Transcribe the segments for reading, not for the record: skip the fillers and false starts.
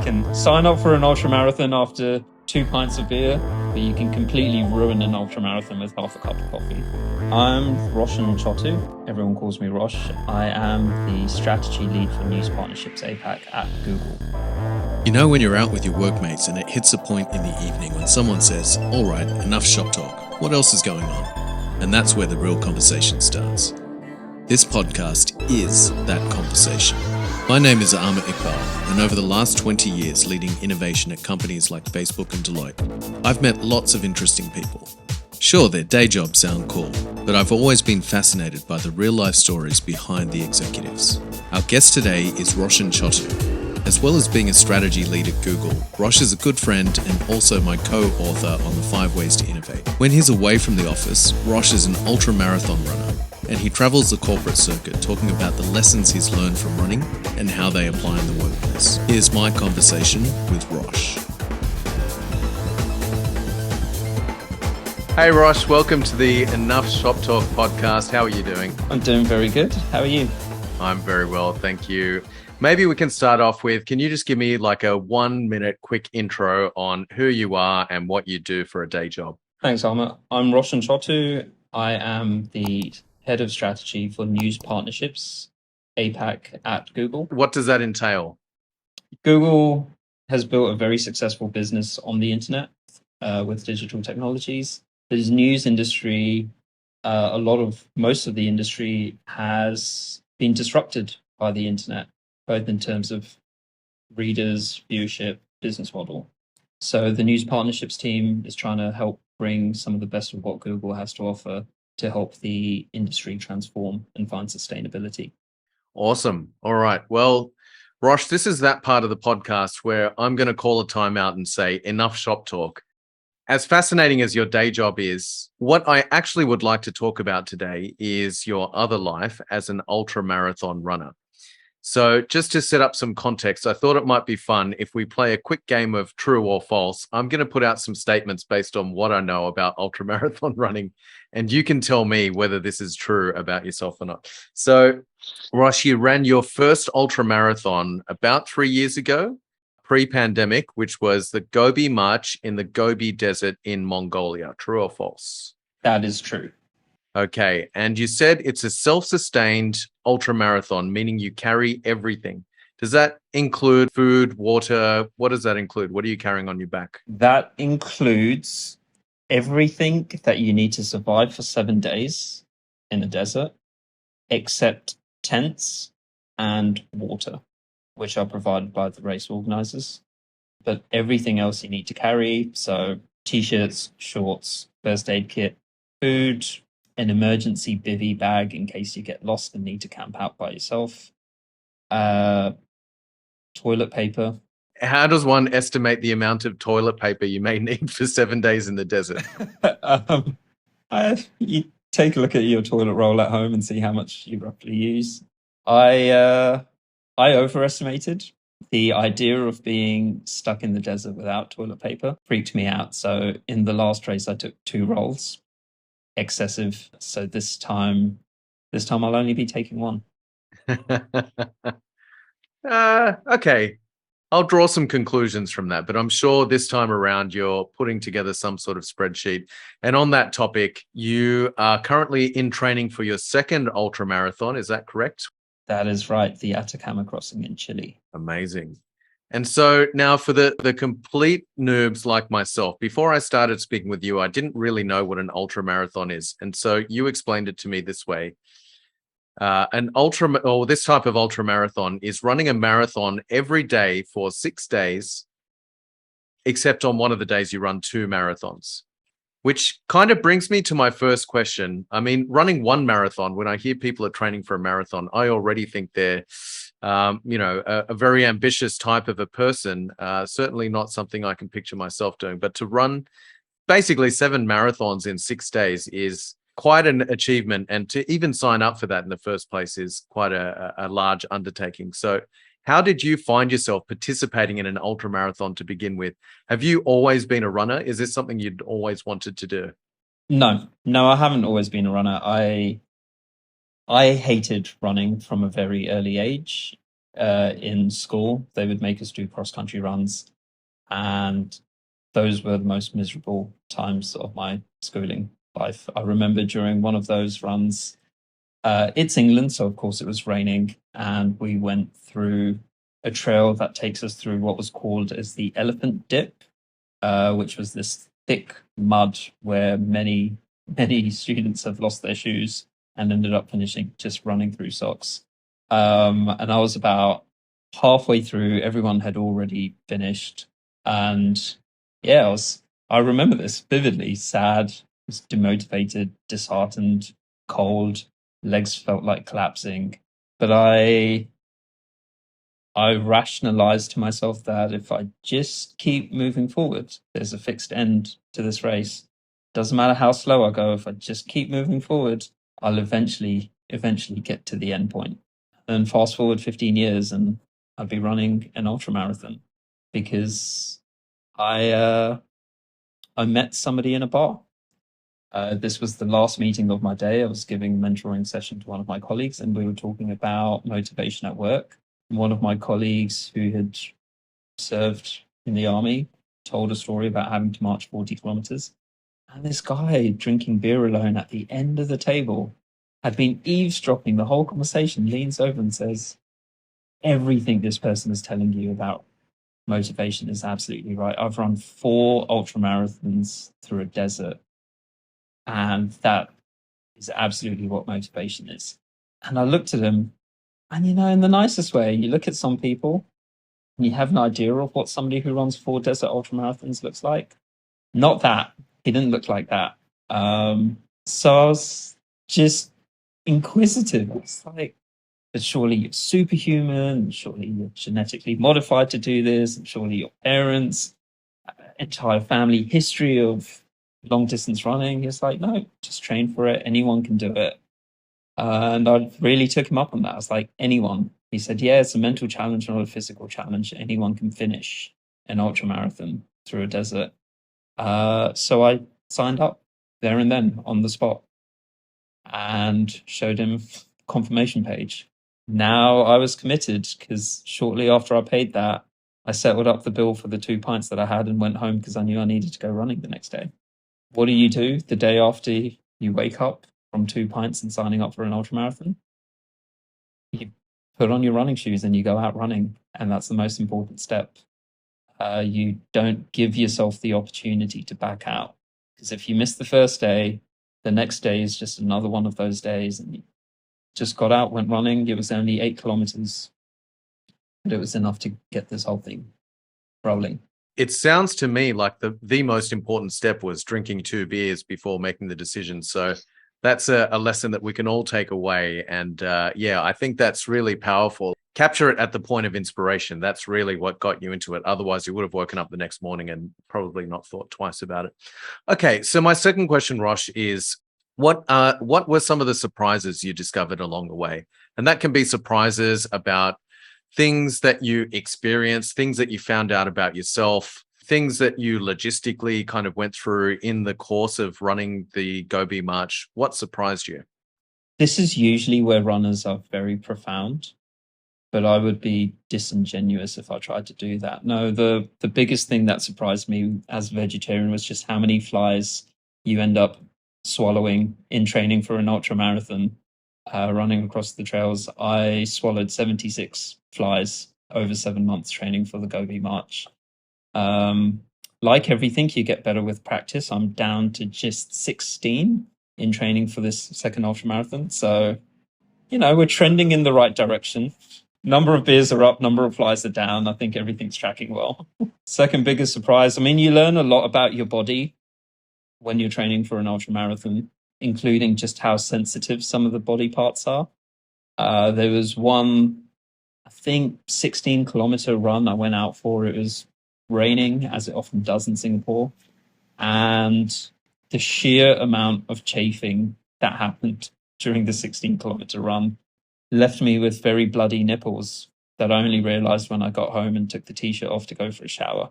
can sign up for an ultramarathon after 2 pints of beer, but you can completely ruin an ultramarathon with half a cup of coffee. I'm Roshan Chhotu. Everyone calls me Rosh. I am the strategy lead for news partnerships APAC at Google. You know when you're out with your workmates and it hits a point in the evening when someone says, "All right, enough shop talk. What else is going on?" And that's where the real conversation starts. This podcast is that conversation. My name is Ahmed Iqbal, and over the last 20 years leading innovation at companies like Facebook and Deloitte, I've met lots of interesting people. Sure, their day jobs sound cool, but I've always been fascinated by the real-life stories behind the executives. Our guest today is Roshan Chhotu. As well as being a strategy lead at Google, Rosh is a good friend and also my co-author on the 5 Ways to Innovate. When he's away from the office, Rosh is an ultramarathon runner, and he travels the corporate circuit talking about the lessons he's learned from running and how they apply in the workplace. Here's my conversation with Rosh. Hey Rosh, welcome to the Enough Shop Talk podcast. How are you doing? I'm doing very good. How are you? I'm very well, thank you. Maybe we can start off with, can you just give me like a 1-minute quick intro on who you are and what you do for a day job? Thanks, Ahmed. I'm Roshan Chhotu. I am the head of strategy for news partnerships APAC at Google. What does that entail? Google has built a very successful business on the internet with digital technologies. The news industry, most of the industry has been disrupted by the internet, both in terms of readers, viewership, business model. So the news partnerships team is trying to help bring some of the best of what Google has to offer to help the industry transform and find sustainability. Awesome. All right. Well, Rosh, this is that part of the podcast where I'm going to call a timeout and say, enough shop talk. As fascinating as your day job is, what I actually would like to talk about today is your other life as an ultramarathon runner. So just to set up some context, I thought it might be fun if we play a quick game of true or false. I'm going to put out some statements based on what I know about ultramarathon running, and you can tell me whether this is true about yourself or not. So, Rosh, you ran your first ultramarathon about 3 years ago, pre-pandemic, which was the Gobi March in the Gobi Desert in Mongolia. True or false? That is true. Okay. And you said it's a self-sustained ultramarathon, meaning you carry everything. Does that include food, water? What does that include? What are you carrying on your back? That includes everything that you need to survive for 7 days in the desert, except tents and water, which are provided by the race organizers. But everything else you need to carry, so t-shirts, shorts, first aid kit, food, an emergency bivvy bag in case you get lost and need to camp out by yourself, toilet paper. How does one estimate the amount of toilet paper you may need for 7 days in the desert? You take a look at your toilet roll at home and see how much you roughly use. I overestimated. The idea of being stuck in the desert without toilet paper freaked me out. So in the last race, I took 2 rolls. Excessive. So this time I'll only be taking 1. Okay. I'll draw some conclusions from that, but I'm sure this time around you're putting together some sort of spreadsheet. And on that topic, you are currently in training for your second ultramarathon. Is that correct? That is right. The Atacama Crossing in Chile. Amazing. And so now for the complete noobs like myself, before I started speaking with you, I didn't really know what an ultramarathon is. And so you explained it to me this way. This type of ultramarathon is running a marathon every day for 6 days, except on one of the days you run 2 marathons, which kind of brings me to my first question. I mean, running 1 marathon, when I hear people are training for a marathon, I already think they're a very ambitious type of a person, certainly not something I can picture myself doing. But to run basically 7 marathons in 6 days is quite an achievement. And to even sign up for that in the first place is quite a large undertaking. So how did you find yourself participating in an ultramarathon to begin with? Have you always been a runner? Is this something you'd always wanted to do? No, I haven't always been a runner. I hated running from a very early age. in school. They would make us do cross-country runs, and those were the most miserable times of my schooling life. I remember during one of those runs, it's England, so of course it was raining, and we went through a trail that takes us through what was called as the Elephant Dip, which was this thick mud where many students have lost their shoes and ended up finishing just running through socks. And I was about halfway through; everyone had already finished, and yeah, I remember this vividly. Sad, was demotivated, disheartened, cold, legs felt like collapsing. But I rationalized to myself that if I just keep moving forward, there's a fixed end to this race. Doesn't matter how slow I go, if I just keep moving forward, I'll eventually get to the end point. And fast forward 15 years and I'd be running an ultramarathon because I met somebody in a bar. This was the last meeting of my day. I was giving a mentoring session to one of my colleagues, and we were talking about motivation at work. One of my colleagues who had served in the army told a story about having to march 40 kilometers. And this guy drinking beer alone at the end of the table had been eavesdropping the whole conversation, leans over and says, everything this person is telling you about motivation is absolutely right. I've run 4 ultramarathons through a desert, and that is absolutely what motivation is. And I looked at him, and in the nicest way, you look at some people and you have an idea of what somebody who runs 4 desert ultramarathons looks like. Not that. He didn't look like that. So I was just inquisitive. It's like, but surely you're superhuman, surely you're genetically modified to do this, and surely your parents, entire family history of long distance running. He's like, no, just train for it. Anyone can do it. And I really took him up on that. I was like, anyone. He said, yeah, it's a mental challenge, not a physical challenge. Anyone can finish an ultramarathon through a desert. So I signed up there and then on the spot and showed him confirmation page. Now I was committed because shortly after I paid that, I settled up the bill for the 2 pints that I had and went home because I knew I needed to go running the next day. What do you do the day after you wake up from 2 pints and signing up for an ultramarathon? You put on your running shoes and you go out running, and that's the most important step. You don't give yourself the opportunity to back out, because if you miss the first day, the next day is just another one of those days, and you just got out, went running. It was only 8 kilometers, but it was enough to get this whole thing rolling. It sounds to me like the most important step was drinking 2 beers before making the decision. So that's a lesson that we can all take away. And yeah, I think that's really powerful. Capture it at the point of inspiration. That's really what got you into it. Otherwise, you would have woken up the next morning and probably not thought twice about it. Okay, so my second question, Rosh, is what were some of the surprises you discovered along the way? And that can be surprises about things that you experienced, things that you found out about yourself, things that you logistically kind of went through in the course of running the Gobi March. What surprised you? This is usually where runners are very profound, but I would be disingenuous if I tried to do that. No, the biggest thing that surprised me as a vegetarian was just how many flies you end up swallowing in training for an ultramarathon. Running across the trails, I swallowed 76 flies over 7 months training for the Gobi March. Like everything, you get better with practice. I'm down to just 16 in training for this second ultramarathon. So, we're trending in the right direction. Number of beers are up, number of flies are down. I think everything's tracking well. Second biggest surprise, you learn a lot about your body when you're training for an ultramarathon, including just how sensitive some of the body parts are. There was one, I think, 16-kilometer run I went out for. It was raining, as it often does in Singapore. And the sheer amount of chafing that happened during the 16-kilometer run left me with very bloody nipples that I only realized when I got home and took the t-shirt off to go for a shower.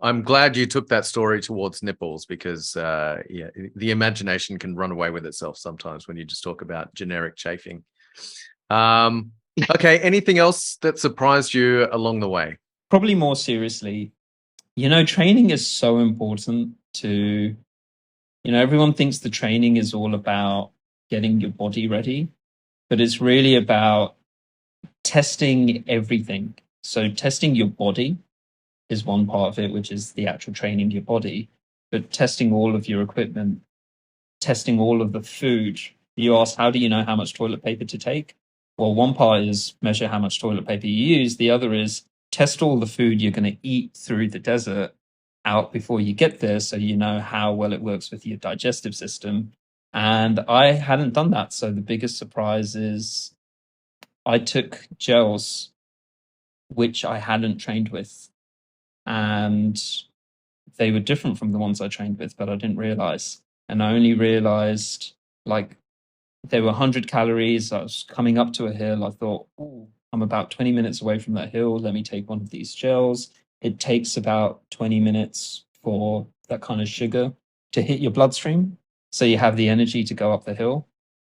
I'm glad you took that story towards nipples because, yeah, the imagination can run away with itself sometimes when you just talk about generic chafing. Okay. Anything else that surprised you along the way? Probably more seriously, training is so important to, everyone thinks the training is all about getting your body ready, but it's really about testing everything. So testing your body is one part of it, which is the actual training your body, but testing all of your equipment, testing all of the food. You asked, how do you know how much toilet paper to take? Well, one part is measure how much toilet paper you use. The other is test all the food you're going to eat through the desert out before you get there, so you know how well it works with your digestive system. And I hadn't done that. So the biggest surprise is I took gels which I hadn't trained with, and they were different from the ones I trained with, but I didn't realize. And I only realized like they were 100 calories. I was coming up to a hill. I thought, oh, I'm about 20 minutes away from that hill. Let me take one of these gels. It takes about 20 minutes for that kind of sugar to hit your bloodstream. So you have the energy to go up the hill.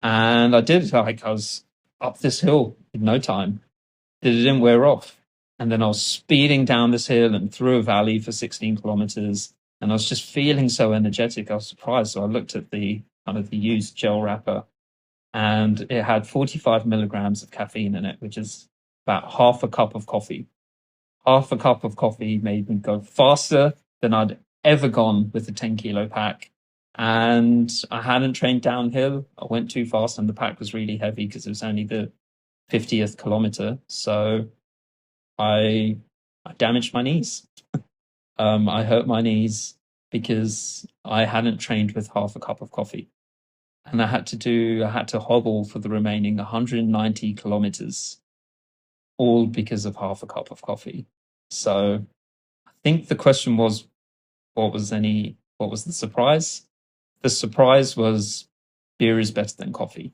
And I did, like, I was up this hill in no time. It didn't wear off. And then I was speeding down this hill and through a valley for 16 kilometers. And I was just feeling so energetic. I was surprised. So I looked at the kind of the used gel wrapper, and it had 45 milligrams of caffeine in it, which is about half a cup of coffee. Half a cup of coffee made me go faster than I'd ever gone with a 10-kilo pack. And I hadn't trained downhill. I went too fast, and the pack was really heavy because it was only the 50th kilometer. So I damaged my knees. I hurt my knees because I hadn't trained with half a cup of coffee. And I had to hobble for the remaining 190 kilometers, all because of half a cup of coffee. So I think the question was, what was the surprise? The surprise was beer is better than coffee.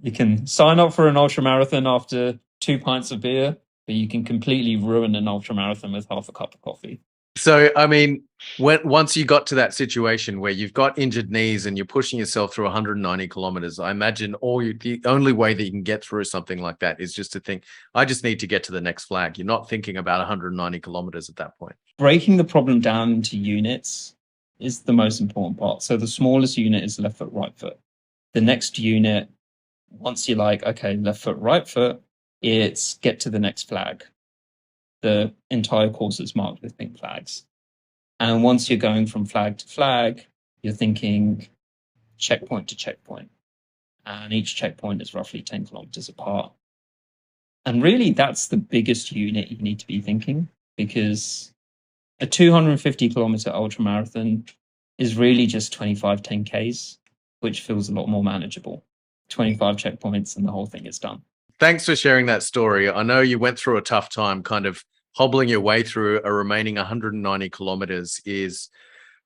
You can sign up for an ultra marathon after 2 pints of beer, but you can completely ruin an ultra marathon with half a cup of coffee. So, I mean, once you got to that situation where you've got injured knees and you're pushing yourself through 190 kilometers, I imagine the only way that you can get through something like that is just to think, I just need to get to the next flag. You're not thinking about 190 kilometers at that point. Breaking the problem down into units is the most important part. So the smallest unit is left foot, right foot. The next unit, once you're like, okay, left foot, right foot, it's get to the next flag. The entire course is marked with pink flags. And once you're going from flag to flag, you're thinking checkpoint to checkpoint. And each checkpoint is roughly 10 kilometers apart. And really, that's the biggest unit you need to be thinking, because a 250 kilometer ultra marathon is really just 25 10Ks, which feels a lot more manageable. 25 checkpoints and the whole thing is done. Thanks for sharing that story. I know you went through a tough time, kind of hobbling your way through a remaining 190 kilometers is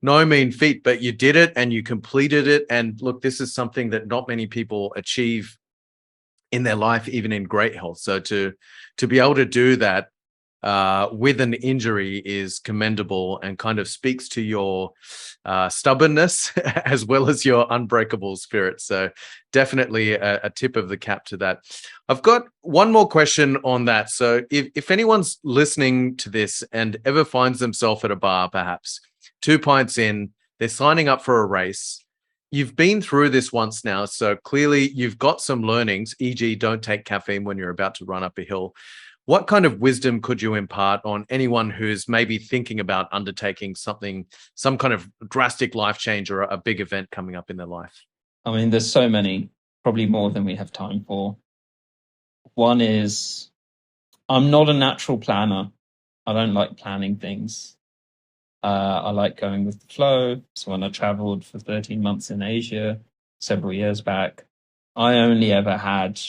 no mean feat, but you did it and you completed it. And look, this is something that not many people achieve in their life, even in great health. So to be able to do that with an injury is commendable and kind of speaks to your stubbornness as well as your unbreakable spirit. So definitely a tip of the cap to that. I've got one more question on that. So if anyone's listening to this and ever finds themselves at a bar, perhaps 2 pints in, they're signing up for a race. You've been through this once now, so clearly you've got some learnings, e.g. don't take caffeine when you're about to run up a hill. What kind of wisdom could you impart on anyone who's maybe thinking about undertaking something, some kind of drastic life change or a big event coming up in their life? I mean, there's so many, probably more than we have time for. One is, I'm not a natural planner. I don't like planning things. I like going with the flow. So when I traveled for 13 months in Asia several years back, I only ever had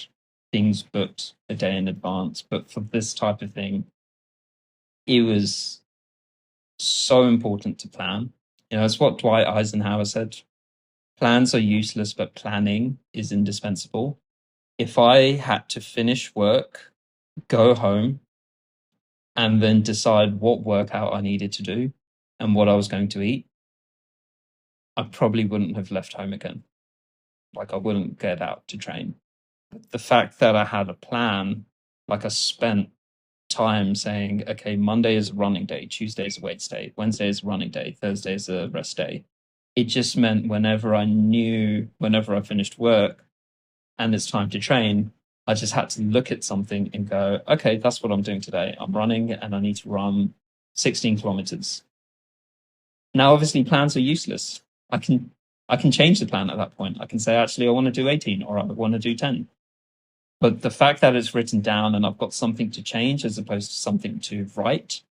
things booked a day in advance. But for this type of thing, it was so important to plan. It's what Dwight Eisenhower said. Plans are useless, but planning is indispensable. If I had to finish work, go home, and then decide what workout I needed to do and what I was going to eat, I probably wouldn't have left home again. Like, I wouldn't get out to train. The fact that I had a plan, like I spent time saying, okay, Monday is a running day, Tuesday is a weights day, Wednesday is a running day, Thursday is a rest day. It just meant whenever I finished work and it's time to train, I just had to look at something and go, okay, that's what I'm doing today. I'm running and I need to run 16 kilometers. Now, obviously, plans are useless. I can change the plan at that point. I can say, actually, I want to do 18 or I want to do 10. But the fact that it's written down and I've got something to change as opposed to something to write,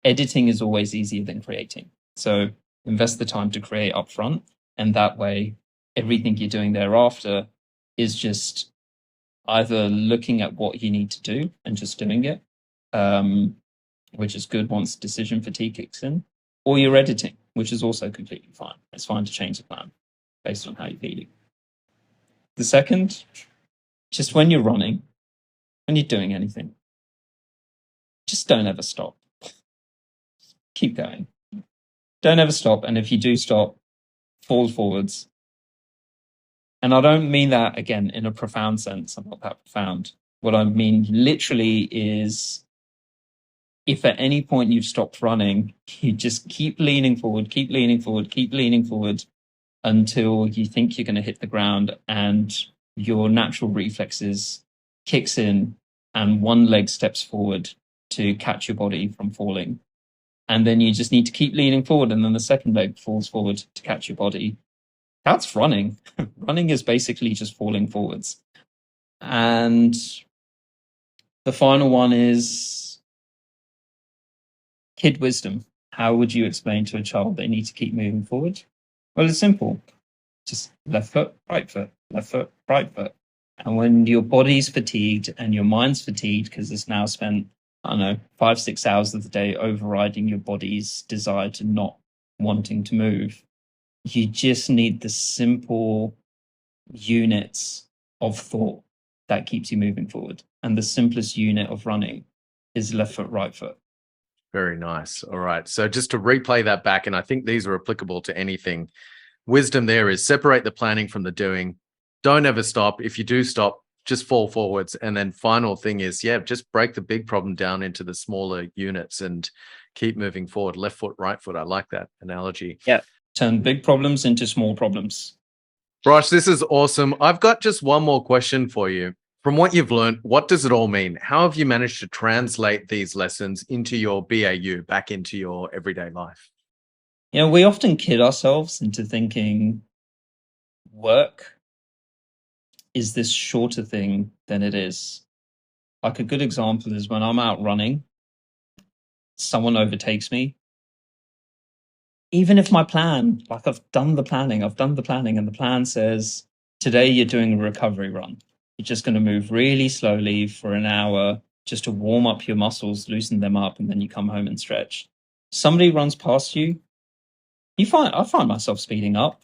editing is always easier than creating. So invest the time to create upfront. And that way, everything you're doing thereafter is just either looking at what you need to do and just doing it, which is good once decision fatigue kicks in, or you're editing, which is also completely fine. It's fine to change the plan based on how you're feeling. The second, just when you're running, when you're doing anything, just don't ever stop. Keep going. Don't ever stop. And if you do stop, fall forwards. And I don't mean that, again, in a profound sense. I'm not that profound. What I mean literally is if at any point you've stopped running, you just keep leaning forward, keep leaning forward, keep leaning forward until you think you're going to hit the ground and your natural reflexes kicks in and one leg steps forward to catch your body from falling. And then you just need to keep leaning forward and then the second leg falls forward to catch your body. That's running. Running is basically just falling forwards. And the final one is kid wisdom. How would you explain to a child they need to keep moving forward? Well, it's simple. Just left foot, right foot, left foot, right foot. And when your body's fatigued and your mind's fatigued because it's now spent, 5-6 hours of the day overriding your body's desire to not wanting to move, you just need the simple units of thought that keeps you moving forward. And the simplest unit of running is left foot, right foot. Very nice. All right. So just to replay that back, and I think these are applicable to anything. Wisdom there is separate the planning from the doing. Don't ever stop. If you do stop, just fall forwards. And then final thing is, just break the big problem down into the smaller units and keep moving forward. Left foot, right foot. I like that analogy. Yeah. Turn big problems into small problems. Rosh, this is awesome. I've got just one more question for you. From what you've learned, what does it all mean? How have you managed to translate these lessons into your BAU, back into your everyday life? We often kid ourselves into thinking work is this shorter thing than it is. Like a good example is when I'm out running, someone overtakes me. Even if my plan, like I've done the planning and the plan says, today you're doing a recovery run. You're just going to move really slowly for an hour just to warm up your muscles, loosen them up, and then you come home and stretch. Somebody runs past you, I find myself speeding up.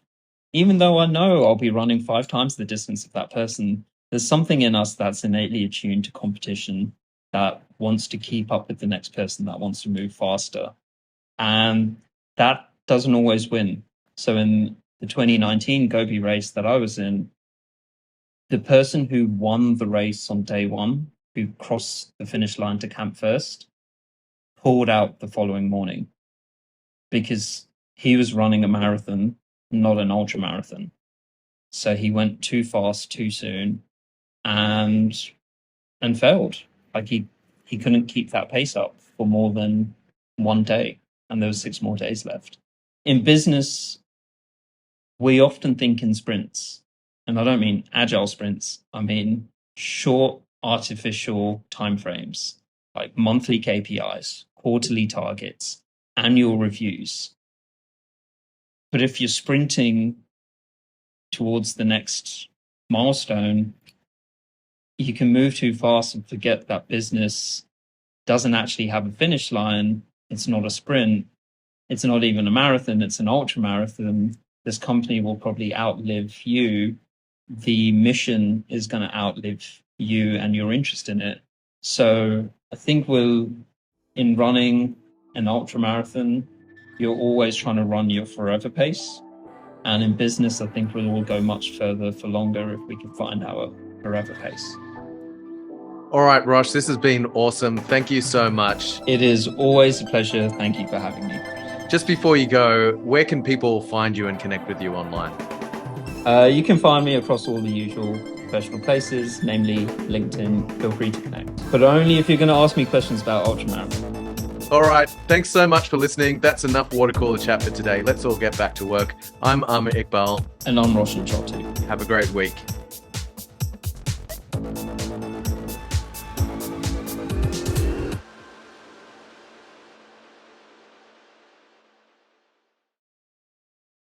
Even though I know I'll be running 5 times the distance of that person, there's something in us that's innately attuned to competition, that wants to keep up with the next person, that wants to move faster. And that doesn't always win. So in the 2019 Gobi race that I was in, the person who won the race on day one, who crossed the finish line to camp first, pulled out the following morning because he was running a marathon, not an ultra marathon. So he went too fast too soon and failed. Like he couldn't keep that pace up for more than one day, and there were 6 more days left. In business, we often think in sprints, and I don't mean agile sprints. I mean short artificial timeframes, like monthly KPIs, quarterly targets, annual reviews. But if you're sprinting towards the next milestone, you can move too fast and forget that business doesn't actually have a finish line. It's not a sprint. It's not even a marathon. It's an ultra marathon. This company will probably outlive you. The mission is going to outlive you and your interest in it. So I think in running an ultra marathon, you're always trying to run your forever pace. And in business, I think we'll all go much further for longer if we can find our forever pace. All right, Rosh, this has been awesome. Thank you so much. It is always a pleasure. Thank you for having me. Just before you go, where can people find you and connect with you online? You can find me across all the usual professional places, namely LinkedIn. Feel free to connect, but only if you're going to ask me questions about ultramarathon. All right. Thanks so much for listening. That's enough water cooler chat for today. Let's all get back to work. I'm Amr Iqbal. And I'm Roshan Chhotu. Have a great week.